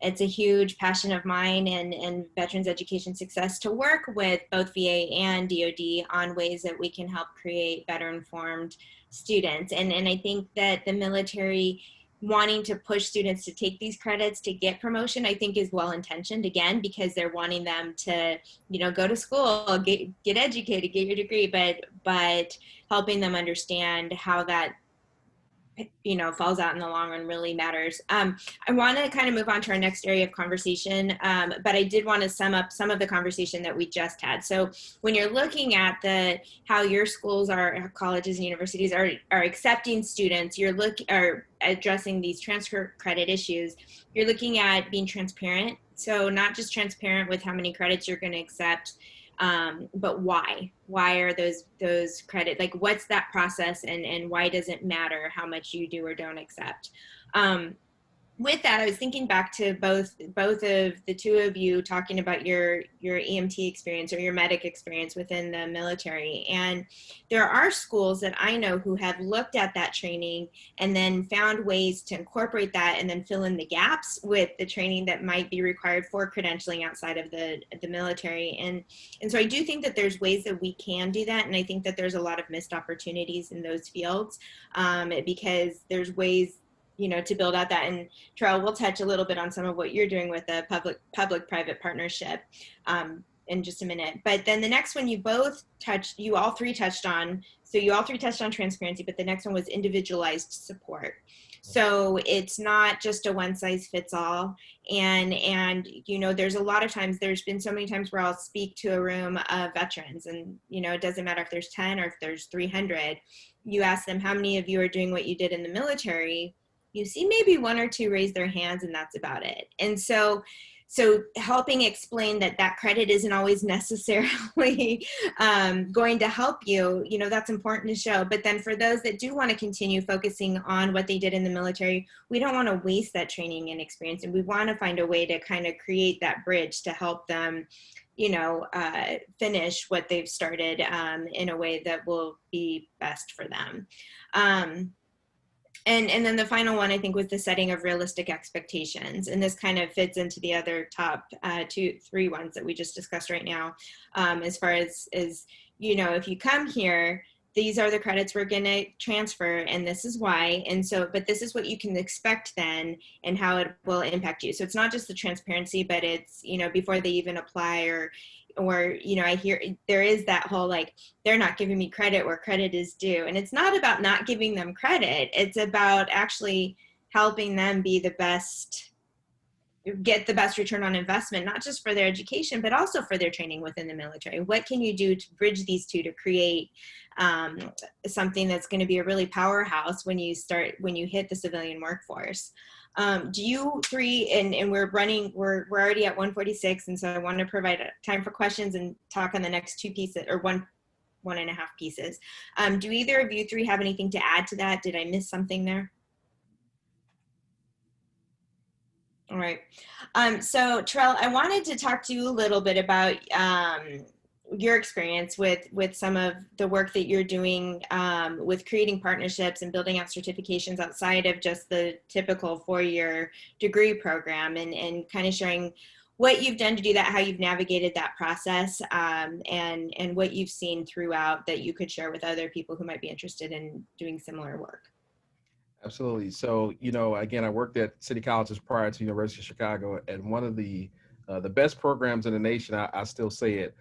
It's a huge passion of mine and Veterans Education Success to work with both VA and DoD on ways that we can help create better informed students. And I think that the military wanting to push students to take these credits to get promotion, I think is well-intentioned, again, because they're wanting them to, go to school, get educated, get your degree, but helping them understand how that falls out in the long run really matters. I want to kind of move on to our next area of conversation, but I did want to sum up some of the conversation that we just had. So when you're looking at how your schools colleges and universities are accepting students, are addressing these transfer credit issues, you're looking at being transparent. So not just transparent with how many credits you're going to accept, but why are those credit, like what's that process, and why does it matter how much you do or don't accept? With that, I was thinking back to both of the two of you talking about your EMT experience or your medic experience within the military. And there are schools that I know who have looked at that training and then found ways to incorporate that and then fill in the gaps with the training that might be required for credentialing outside of the military. And so I do think that there's ways that we can do that. And I think that there's a lot of missed opportunities in those fields, because there's ways to build out that. And Terrell, we'll touch a little bit on some of what you're doing with the public-private partnership in just a minute. But then the next one you all three touched on transparency, but the next one was individualized support. So it's not just a one size fits all. And there's a lot of times, there's been so many times where I'll speak to a room of veterans, and it doesn't matter if there's 10 or if there's 300. You ask them, how many of you are doing what you did in the military? You see maybe one or two raise their hands, and that's about it. And so helping explain that credit isn't always necessarily going to help you, that's important to show. But then for those that do want to continue focusing on what they did in the military, we don't want to waste that training and experience. And we want to find a way to kind of create that bridge to help them finish what they've started in a way that will be best for them. And then the final one, I think, was the setting of realistic expectations. And this kind of fits into the other top 2-3 ones that we just discussed right now. As far as if you come here, these are the credits we're going to transfer, and this is why. And so, but this is what you can expect then, and how it will impact you. So it's not just the transparency, but it's, before they even apply, or I hear there is that whole, like, they're not giving me credit where credit is due. And it's not about not giving them credit. It's about actually helping them be get the best return on investment, not just for their education, but also for their training within the military. What can you do to bridge these two to create something that's going to be a really powerhouse when you hit the civilian workforce? Do you three, and we're already at 1:46, and so I want to provide time for questions and talk on the next 2 pieces, or one and a half pieces. Do either of you three have anything to add to that? Did I miss something there? All right. So Terrell, I wanted to talk to you a little bit about your experience with some of the work that you're doing with creating partnerships and building out certifications outside of just the typical 4-year degree program, and kind of sharing what you've done to do that, how you've navigated that process, and what you've seen throughout that you could share with other people who might be interested in doing similar work. Absolutely. So, again, I worked at City Colleges prior to University of Chicago, and one of the best programs in the nation, I still say it,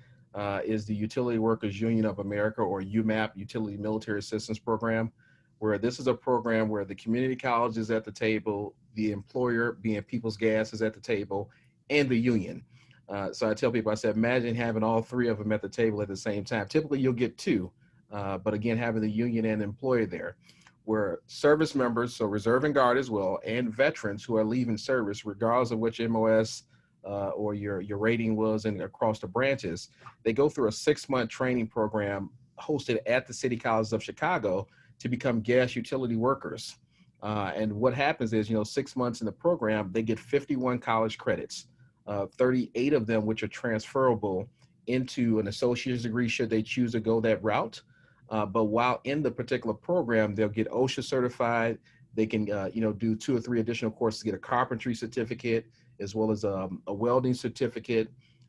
is the Utility Workers Union of America, or UMAP, Utility Military Assistance Program, where this is a program where the community college is at the table, the employer, being People's Gas, is at the table, and the union. So I tell people, I said, imagine having all 3 of them at the table at the same time. Typically, you'll get 2, but again, having the union and employer there, where service members, so reserve and guard as well, and veterans who are leaving service, regardless of which MOS or your rating was and across the branches, they go through a 6-month training program hosted at the City Colleges of Chicago to become gas utility workers. And what happens is, 6 months in the program, they get 51 college credits, 38 of them which are transferable into an associate's degree should they choose to go that route. But while in the particular program, they'll get OSHA certified. They can, do 2 or 3 additional courses, get a carpentry certificate, as well as a welding certificate,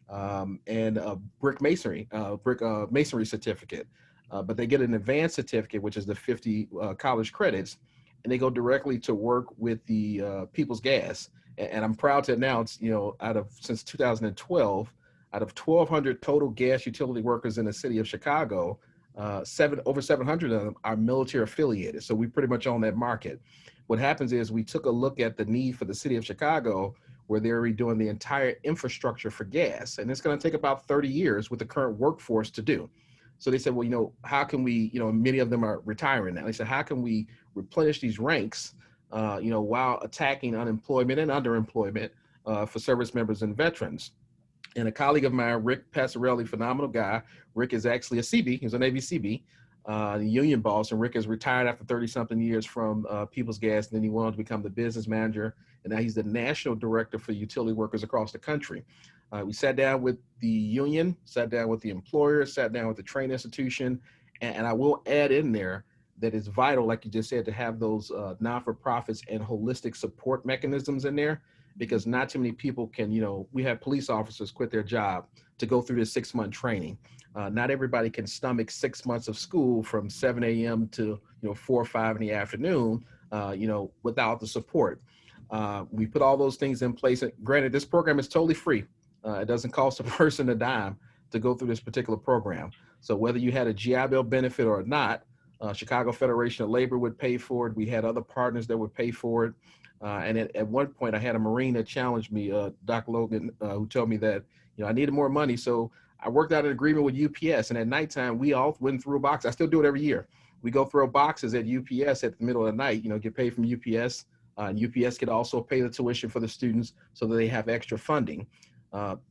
and a brick masonry certificate. But they get an advanced certificate, which is the 50 college credits, and they go directly to work with the People's Gas. And I'm proud to announce, since 2012, out of 1,200 total gas utility workers in the city of Chicago, over 700 of them are military affiliated. So we pretty much own that market. What happens is we took a look at the need for the city of Chicago, where they're redoing the entire infrastructure for gas. And it's going to take about 30 years with the current workforce to do. So they said, well, how can we, many of them are retiring now. They said, how can we replenish these ranks, while attacking unemployment and underemployment for service members and veterans? And a colleague of mine, Rick Passarelli, phenomenal guy. Rick is actually a CB. He's a Navy CB, the union boss. And Rick is retired after 30-something years from People's Gas. And then he went on to become the business manager. And now he's the national director for utility workers across the country. We sat down with the union, sat down with the employer, sat down with the train institution. And I will add in there that it's vital, like you just said, to have those non-for-profits and holistic support mechanisms in there, because not too many people can, we have police officers quit their job to go through this 6-month training. Not everybody can stomach 6 months of school from 7 a.m. to 4 or 5 in the afternoon, without the support. We put all those things in place. Granted, this program is totally free. It doesn't cost a person a dime to go through this particular program. So whether you had a GI Bill benefit or not, Chicago Federation of Labor would pay for it. We had other partners that would pay for it. And at one point, I had a Marine that challenged me, Dr. Logan, who told me that, I needed more money. So I worked out an agreement with UPS. And at nighttime, we all went through a box. I still do it every year. We go throw boxes at UPS at the middle of the night, get paid from UPS. And UPS could also pay the tuition for the students so that they have extra funding.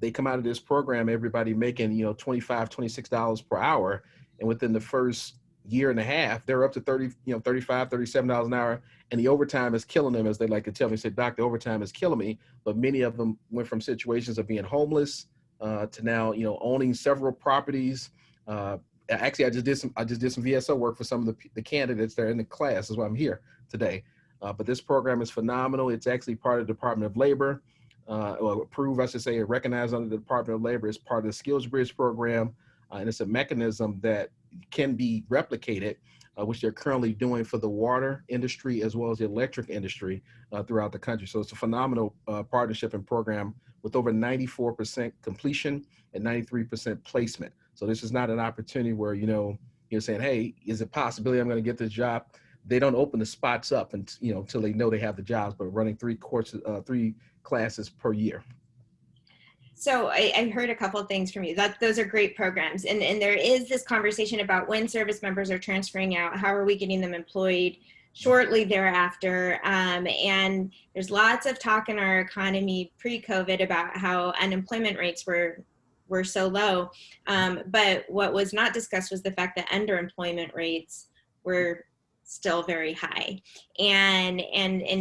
They come out of this program, everybody making, $25, $26 per hour. And within the first year and a half, they're up to $30, $35, $37 an hour. And the overtime is killing them, as they like to tell me. Say, Doc, the overtime is killing me. But many of them went from situations of being homeless to now, owning several properties. Actually, I just did some VSO work for some of the candidates that are in the class. That's why I'm here today. But this program is phenomenal. It's actually part of the Department of Labor, or approved, I should say, and recognized under the Department of Labor as part of the Skills Bridge program. And it's a mechanism that can be replicated, which they're currently doing for the water industry as well as the electric industry throughout the country. So it's a phenomenal partnership and program with over 94% completion and 93% placement. So this is not an opportunity where, you're saying, hey, is it possibility I'm going to get this job? They don't open the spots up until they know they have the jobs, but running 3 classes per year. So I heard a couple of things from you. Those are great programs. And there is this conversation about when service members are transferring out, how are we getting them employed shortly thereafter? And there's lots of talk in our economy pre-COVID about how unemployment rates were so low. But what was not discussed was the fact that underemployment rates were still very high. And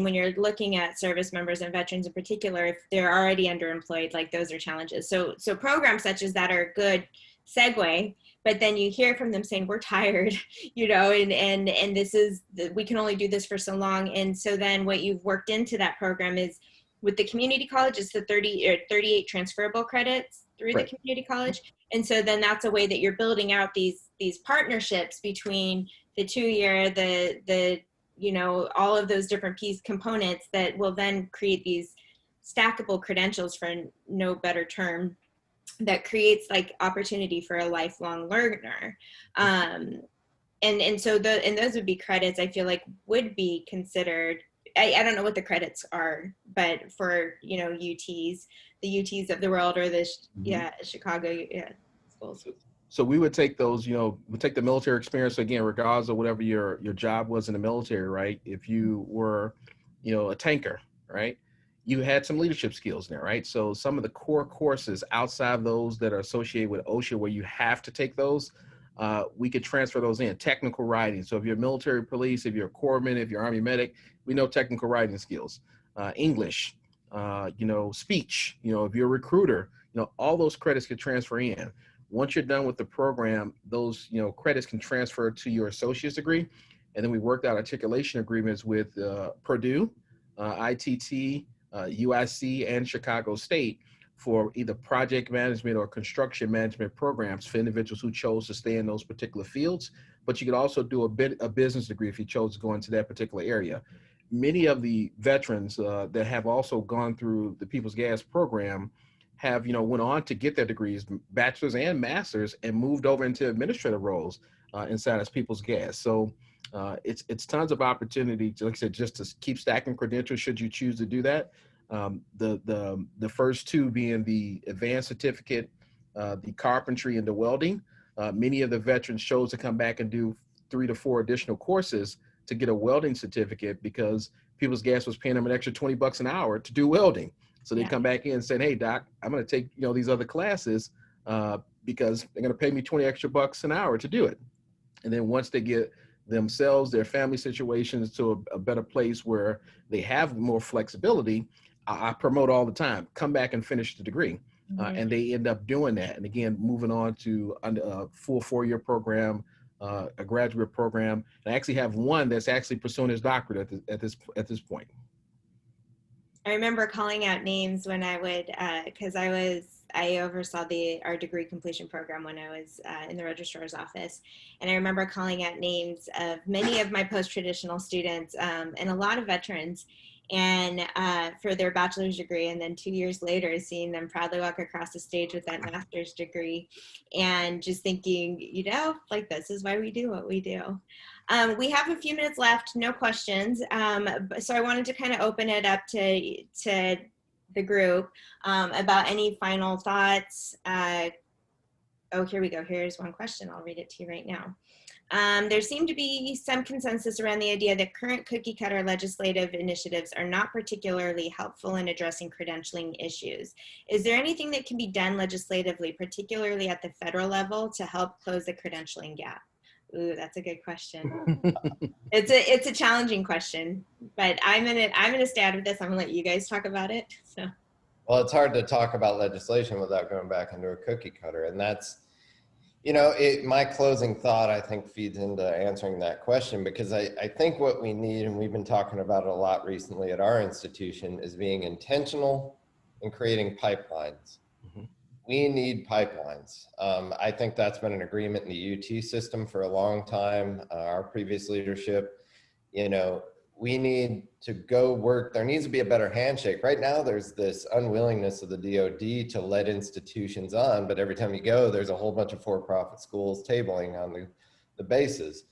when you're looking at service members and veterans in particular, if they're already underemployed, like those are challenges. So programs such as that are a good segue, but then you hear from them saying, we're tired, and this is, we can only do this for so long. And so then what you've worked into that program is with the community college, it's the 30 or 38 transferable credits through Right. the community college. And so then that's a way that you're building out these partnerships between the 2-year, all of those different components that will then create these stackable credentials, for no better term, that creates like opportunity for a lifelong learner. And so those would be credits I feel like would be considered. I don't know what the credits are, but for, UTs, the UTs of the world, or the, Chicago, schools. So we would take those, we take the military experience again, regardless of whatever your job was in the military, right? If you were, a tanker, right? You had some leadership skills there, right? So some of the core courses outside of those that are associated with OSHA, where you have to take those, we could transfer those in. Technical writing. So if you're military police, if you're a corpsman, if you're Army medic, we know technical writing skills. English, speech, if you're a recruiter, all those credits could transfer in. Once you're done with the program, those credits can transfer to your associate's degree. And then we worked out articulation agreements with Purdue, ITT, UIC, and Chicago State for either project management or construction management programs for individuals who chose to stay in those particular fields. But you could also do a business degree if you chose to go into that particular area. Many of the veterans that have also gone through the People's Gas program have, went on to get their degrees, bachelor's and master's, and moved over into administrative roles. inside as People's Gas. So it's tons of opportunity, like I said, just to keep stacking credentials should you choose to do that. The first two being the advanced certificate, the carpentry and the welding. Many of the veterans chose to come back and do 3 to 4 additional courses to get a welding certificate because People's Gas was paying them an extra $20 an hour to do welding. So they come back in and said, hey, doc, I'm going to take, these other classes because they're going to pay me 20 extra bucks an hour to do it. And then once they get themselves, their family situations to a better place where they have more flexibility, I promote all the time, come back and finish the degree. And they end up doing that. And again, moving on to a full 4-year program, a graduate program. And I actually have one that's actually pursuing his doctorate at this point. I remember calling out names when I would, because I oversaw our degree completion program when I was in the registrar's office. And I remember calling out names of many of my post-traditional students and a lot of veterans and for their bachelor's degree. And then 2 years later, seeing them proudly walk across the stage with that master's degree and just thinking, like, this is why we do what we do. We have a few minutes left, no questions. So I wanted to kind of open it up to the group about any final thoughts. Oh, here we go. Here's one question. I'll read it to you right now. There seemed to be some consensus around the idea that current cookie cutter legislative initiatives are not particularly helpful in addressing credentialing issues. Is there anything that can be done legislatively, particularly at the federal level, to help close the credentialing gap? Ooh, that's a good question. It's a challenging question, but I'm gonna stay out of this. I'm gonna let you guys talk about it. So. Well, it's hard to talk about legislation without going back into a cookie cutter, and that's, my closing thought, I think, feeds into answering that question, because I think what we need, and we've been talking about it a lot recently at our institution, is being intentional and creating pipelines. We need pipelines. I think that's been an agreement in the UT system for a long time. Our previous leadership, we need to go work. There needs to be a better handshake. Right now, there's this unwillingness of the DoD to let institutions on, but every time you go, there's a whole bunch of for-profit schools tabling on the bases.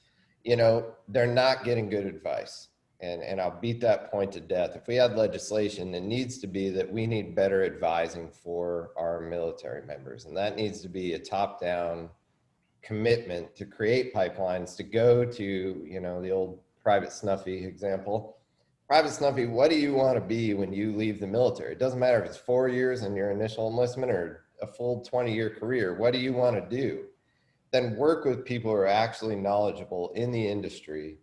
They're not getting good advice. And I'll beat that point to death. If we had legislation, it needs to be that we need better advising for our military members. And that needs to be a top-down commitment to create pipelines to go to, the old Private Snuffy example. Private Snuffy, what do you want to be when you leave the military? It doesn't matter if it's 4 years in your initial enlistment or a full 20-year career. What do you want to do? Then work with people who are actually knowledgeable in the industry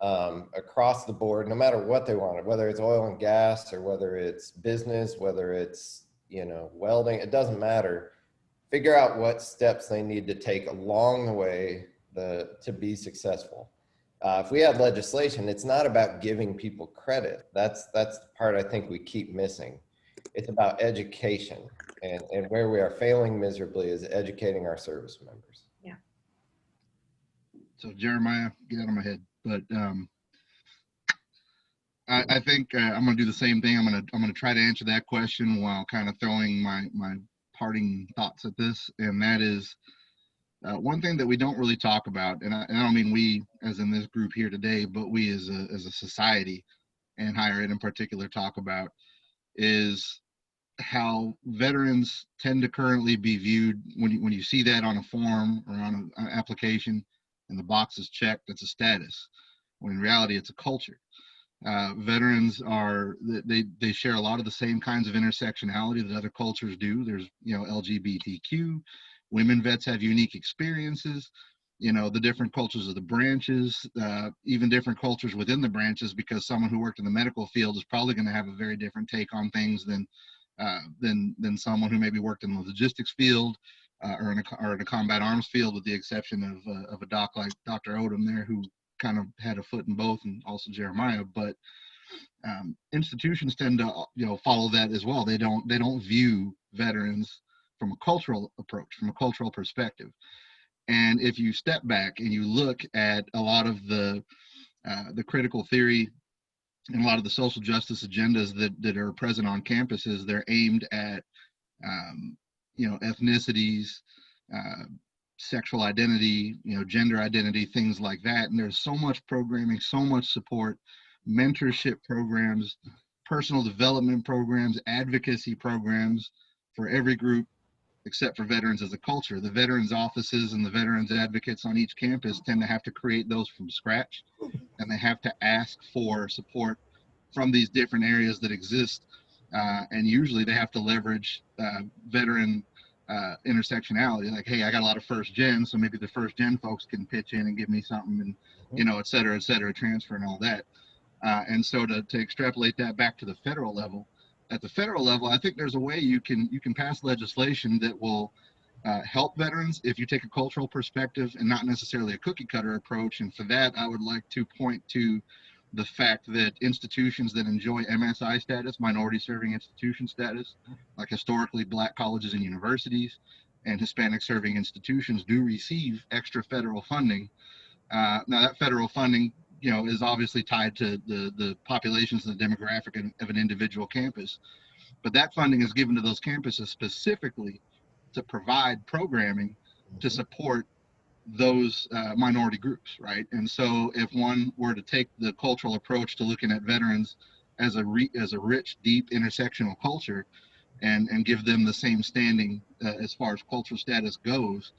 across the board, no matter what they wanted, whether it's oil and gas or whether it's business, whether it's, welding, it doesn't matter. Figure out what steps they need to take along the way to be successful. If we had legislation, it's not about giving people credit. That's the part I think we keep missing. It's about education, and where we are failing miserably is educating our service members. Yeah. So Jeremiah, get out of my head. But I think I'm going to do the same thing. I'm going to try to answer that question while kind of throwing my parting thoughts at this, and that is one thing that we don't really talk about, and I don't mean we as in this group here today, but we as a society and higher ed in particular talk about, is how veterans tend to currently be viewed when you see that on a form or on an application and the box is checked, it's a status, when in reality it's a culture. Veterans they share a lot of the same kinds of intersectionality that other cultures do. There's LGBTQ, women vets have unique experiences, the different cultures of the branches, even different cultures within the branches, because someone who worked in the medical field is probably going to have a very different take on things than someone who maybe worked in the logistics field or in a combat arms field, with the exception of a doc like Dr. Odom there, who kind of had a foot in both, and also Jeremiah. But institutions tend to follow that as well. They don't view veterans from a cultural approach, from a cultural perspective. And if you step back and you look at a lot of the critical theory and a lot of the social justice agendas that are present on campuses, they're aimed at ethnicities, sexual identity, gender identity, things like that. And there's so much programming, so much support, mentorship programs, personal development programs, advocacy programs for every group except for veterans as a culture. The veterans offices and the veterans advocates on each campus tend to have to create those from scratch, and they have to ask for support from these different areas that exist. And usually they have to leverage veteran intersectionality. Like, hey, I got a lot of first gen, so maybe the first gen folks can pitch in and give me something, and et cetera, transfer and all that. And so to extrapolate that back to the federal level, at the federal level, I think there's a way you can pass legislation that will help veterans if you take a cultural perspective and not necessarily a cookie cutter approach. And for that, I would like to point to the fact that institutions that enjoy MSI status, minority serving institution status, like historically Black colleges and universities and Hispanic serving institutions, do receive extra federal funding. Now that federal funding, is obviously tied to the populations and the demographic of an individual campus. But that funding is given to those campuses specifically to provide programming to support those minority groups, right? And so if one were to take the cultural approach to looking at veterans as a rich, deep intersectional culture, and give them the same standing as far as cultural status goes,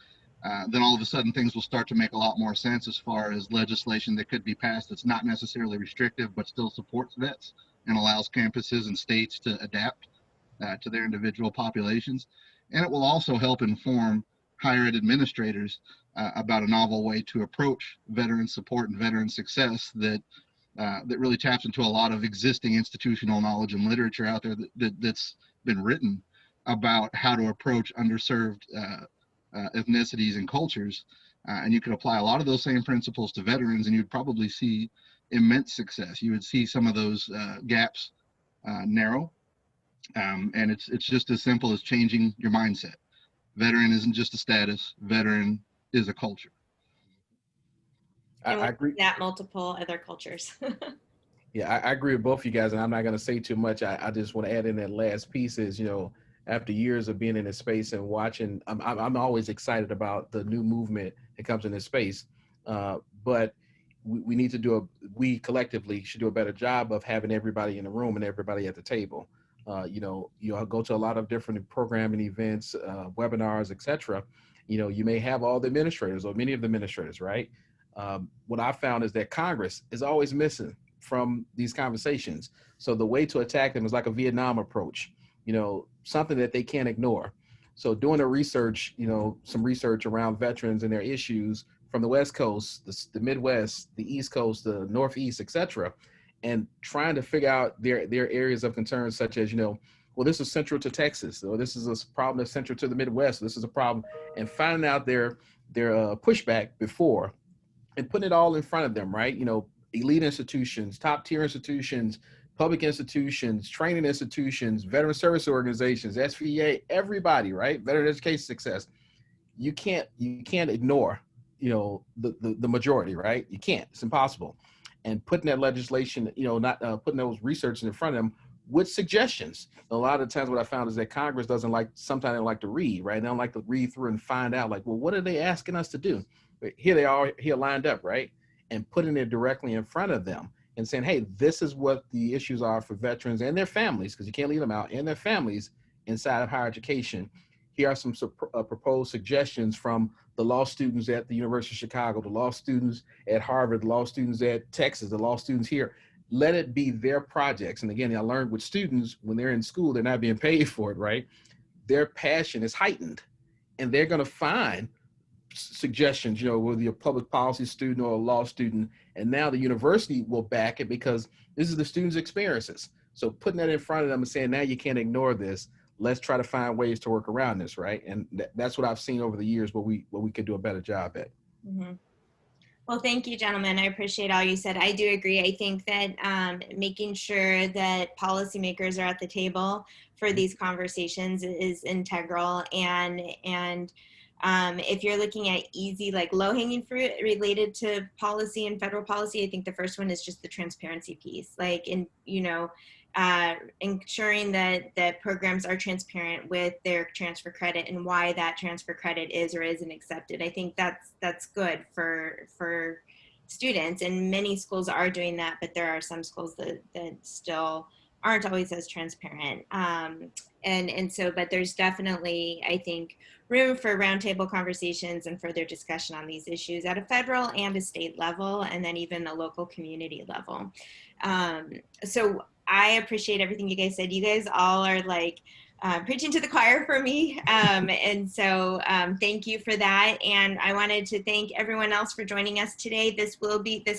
then all of a sudden things will start to make a lot more sense as far as legislation that could be passed that's not necessarily restrictive, but still supports vets and allows campuses and states to adapt to their individual populations. And it will also help inform higher ed administrators about a novel way to approach veteran support and veteran success that really taps into a lot of existing institutional knowledge and literature out there that's been written about how to approach underserved ethnicities and cultures. And you could apply a lot of those same principles to veterans, and you'd probably see immense success. You would see some of those gaps narrow. And it's just as simple as changing your mindset. Veteran isn't just a status, veteran is a culture. And I agree. that multiple other cultures. Yeah, I agree with both of you guys, and I'm not going to say too much. I just want to add in that last piece is, after years of being in this space and watching, I'm always excited about the new movement that comes in this space. But we need to we collectively should do a better job of having everybody in the room and everybody at the table. You'll go to a lot of different programming events, webinars, etc. You may have all the administrators or many of the administrators, right? What I found is that Congress is always missing from these conversations. So the way to attack them is like a Vietnam approach, something that they can't ignore. So doing a research, some research around veterans and their issues from the West Coast, the Midwest, the East Coast, the Northeast, etc., and trying to figure out their areas of concern, such as, well, this is central to Texas, or this is a problem that's central to the Midwest, this is a problem, and finding out their pushback before and putting it all in front of them, right? Elite institutions, top tier institutions, public institutions, training institutions, veteran service organizations, SVA, everybody, right? Veteran education success. You can't ignore, the majority, right? You can't. It's impossible. And putting that legislation, not putting those research in front of them with suggestions. A lot of times what I found is that Congress sometimes they don't like to read, right? They don't like to read through and find out, like, well, what are they asking us to do? But here they are, here lined up, right? And putting it directly in front of them and saying, hey, this is what the issues are for veterans and their families, because you can't leave them out, and their families inside of higher education. Here are some proposed suggestions from the law students at the University of Chicago, the law students at Harvard, the law students at Texas, the law students here. Let it be their projects. And again, I learned with students, when they're in school, they're not being paid for it, right? Their passion is heightened, and they're going to find suggestions, whether you're a public policy student or a law student, and now the university will back it because this is the students' experiences. So putting that in front of them and saying, now you can't ignore this. Let's try to find ways to work around this, right? And that's what I've seen over the years, what we could do a better job at. Mm-hmm. Well, thank you, gentlemen. I appreciate all you said. I do agree. I think that making sure that policymakers are at the table for these conversations is integral. And if you're looking at easy, like low-hanging fruit related to policy and federal policy, I think the first one is just the transparency piece. Like, ensuring that programs are transparent with their transfer credit and why that transfer credit is or isn't accepted. I think that's good for students, and many schools are doing that, but there are some schools that still aren't always as transparent. But there's definitely, I think, room for roundtable conversations and further discussion on these issues at a federal and a state level, and then even a local community level. So I appreciate everything you guys said. You guys all are like preaching to the choir for me. Thank you for that. And I wanted to thank everyone else for joining us today. This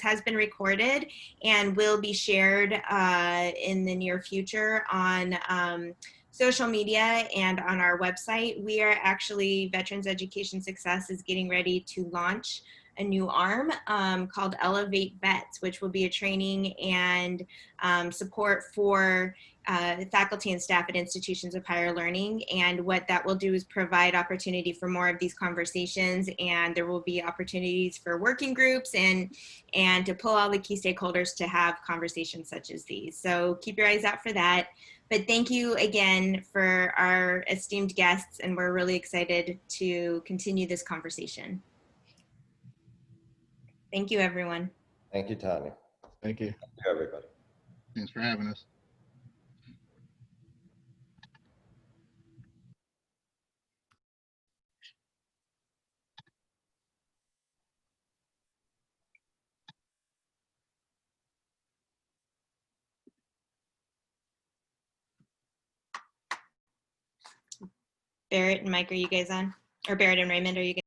has been recorded and will be shared in the near future on social media and on our website. We are actually, Veterans Education Success is getting ready to launch a new arm called Elevate Vets, which will be a training and support for faculty and staff at institutions of higher learning. And what that will do is provide opportunity for more of these conversations, and there will be opportunities for working groups and to pull all the key stakeholders to have conversations such as these. So keep your eyes out for that. But thank you again for our esteemed guests, and we're really excited to continue this conversation. Thank you, everyone. Thank you, Tanya. Thank you. Thank you, everybody. Thanks for having us. Barrett and Mike, are you guys on? Or Barrett and Raymond, are you guys